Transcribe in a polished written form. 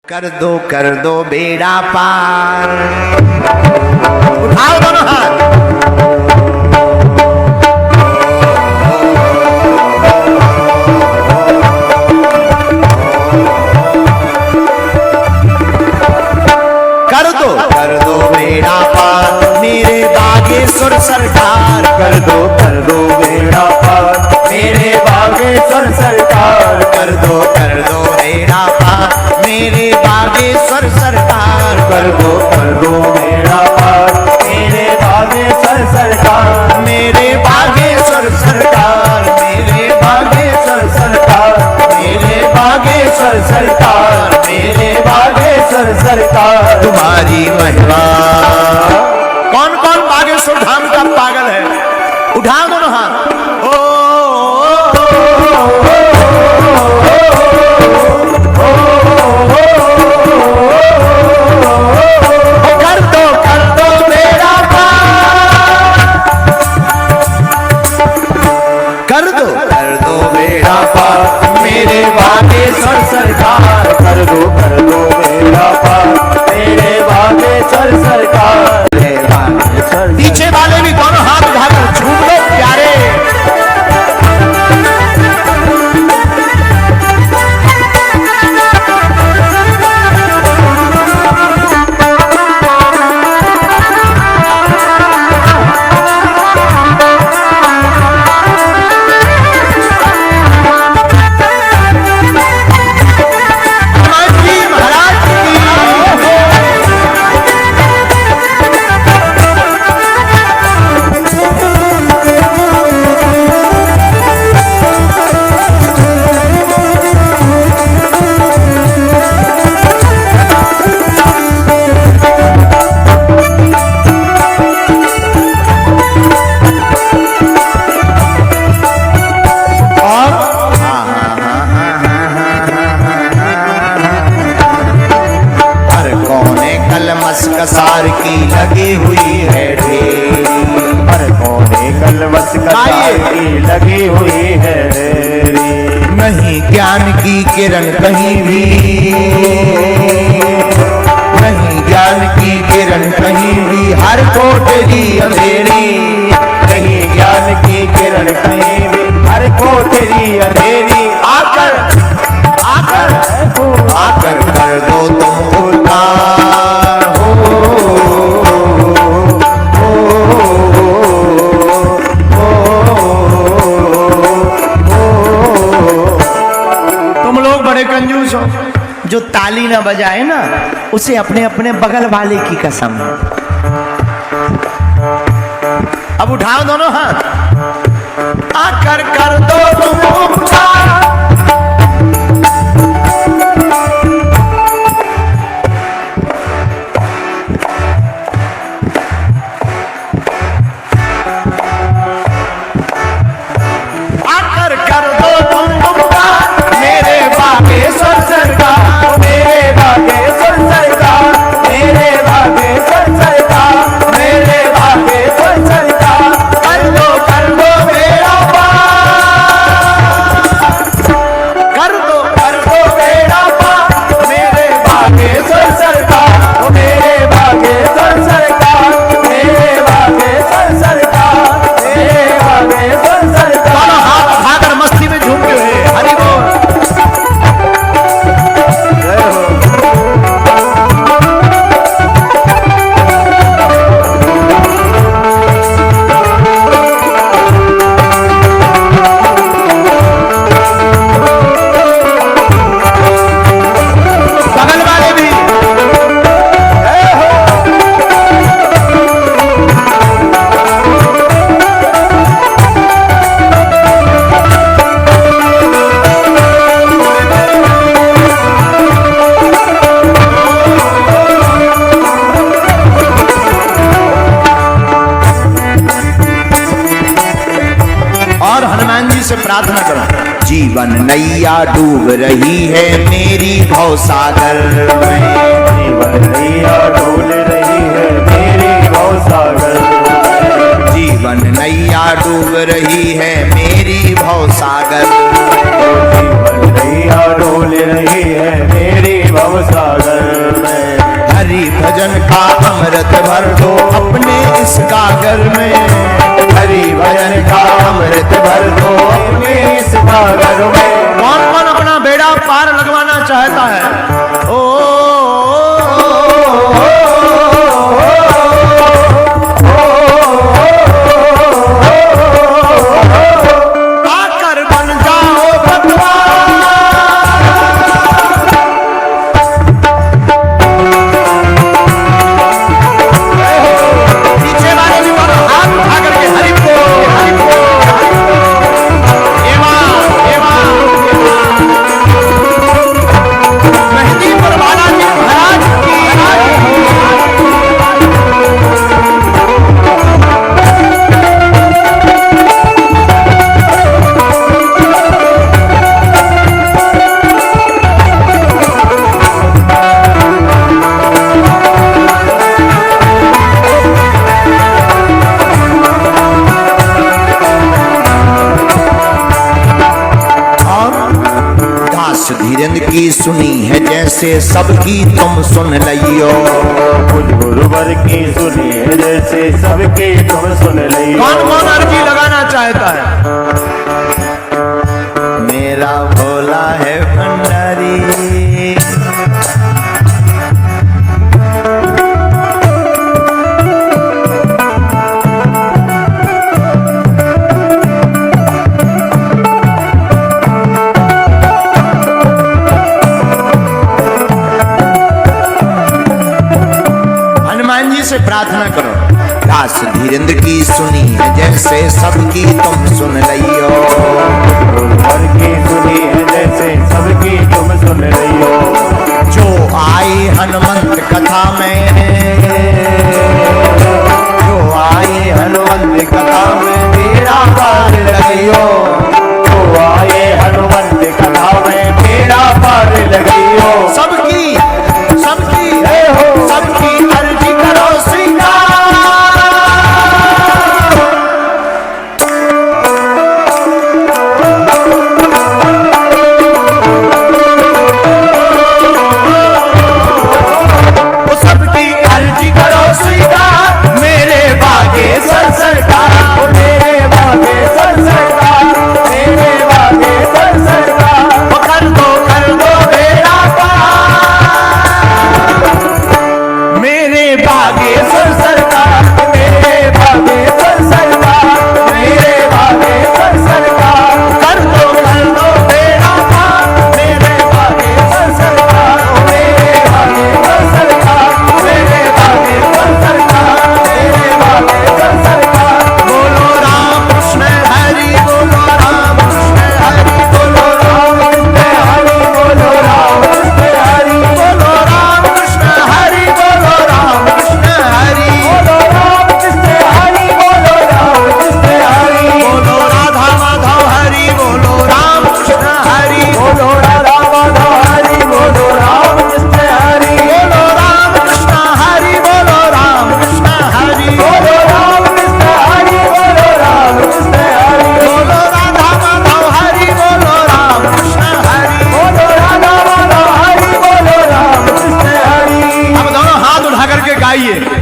कर दो बेड़ा पार। उठाओ दोनों हाथ। कर दो बेड़ा पार मेरे बागेश्वर सरकार। कर दो बेड़ा पार मेरे बागेश्वर सरकार। कर दो बेड़ा पार मेरे बागेश्वर सरकार। कर दो बेड़ा पार मेरे बागेश्वर सरकार। मेरे बागेश्वर सरकार मेरे बागेश्वर सरकार। मेरे बागेश्वर सरकार मेरे बागेश्वर सरकार। तुम्हारी महिमा। कौन कौन बागेश्वर धाम का पागल है? उठाओ दोनों हाथ। मेरे बागेश्वर सरकार। कर दो बेड़ा पार मेरे बागेश्वर सरकार। पीछे वाले भी दोनों हाथ उठाकर झूम लो प्यारे। कसार की लगी हुई है ढेरी। हर कोने कलवस कसार की लगी हुई है ढेरी। नहीं ज्ञान की किरण कहीं भी। नहीं ज्ञान की किरण कहीं भी। हर कोठरी अंधेरी। नहीं ज्ञान की किरण कहीं भी। हर कोठरी अंधेरी। आकर आकर आकर कर दो तुम उद्धार। तुम लोग बड़े कंजूस हो। जो ताली ना बजाए ना उसे अपने अपने बगल वाले की कसम। अब उठाओ दोनों हाथ। आकर कर दो तुम उपकार। से प्रार्थना करो। जीवन नैया डूब रही है मेरी भवसागर में। जीवन नैया डूब रही है मेरी भवसागर। जीवन नैया डूब रही है मेरी भवसागर। जीवन नैया डोल रही है मेरी भवसागर में। हरि भजन का अमृत भर दो अपने इस गागर में। हरि भजन का अमृत भर दो अपने इस सागर में। कौन कौन अपना बेड़ा पार लगवाना चाहता है? ओ आकर बन जाओ पतवार। पीछे वाले भी बोलो हाथ उठा करके हरि बोल हरि बोल हरि बोल। एवा एवा मेहंदीपुर बालाजी महाराज की दास धीरेन्द्र की सुनी है जैसे सबकी तुम सुन लियो। कुछ गुरुवर की सुनी है जैसे सबकी तुम सुन लियो। कौन कौन अर्जी लगाना चाहता है? मेरा भोला है भंडारी। हनुमान जी से प्रार्थना करो। दास धीरेन्द्र की सुनी है जैसे सबकी तुम सुन लियो। गुरुवर की सुनी है जैसे सबकी तुम सुन लियो। जो आई हनुमंत कथा में, जो आए हनुमंत कथा में मेरा पार लगियो। जो आए हनुमंत कथा में मेरा पार लगियो। सबकी सबकी सबकी अर्जी करो स्वीकार। वो सबकी अर्जी करो स्वीकार। मेरे बागे सर सरकार। मेरे बागे सर सरकार। मेरे बागे सर सरकार। वो कर दो बेड़ा पार। मेरे बागे सर सरकार। मेरे बागे सर सरकार। मेरे बागे सर सरकार। कर दो बेड़ा पार। मेरे बागे सर सरकार। मेरे बागे सर सरकार। मेरे बागे सर सरकार। मेरे बागे सर सरकार। बोलो राम कृष्ण हरि बोलो राम कृष्ण हरि बोलो राम कृष्ण हरि बोलो राम कृष्ण हरि बोलो राम कृष्ण हरि बोलो राम कृष्ण हरि बोलो राम कृष्ण हरि बोलो राम कृष्ण हरि बोलो राधा माधव हरि बोलो राम कृष्ण हरि बोलो राधा माधव हरि बोलो राम कृष्ण हरि बोलो राम कृष्ण हरि बोलो राम कृष्ण हरि बोलो राम कृष्ण हरि बोलो राम कृष्ण हरि बोलो राधा माधव हरि बोलो राम कृष्ण हरि बोलो राधा माधव हरि बोलो राम कृष्ण हरि। अब दोनों हाथ उठा करके गाइए।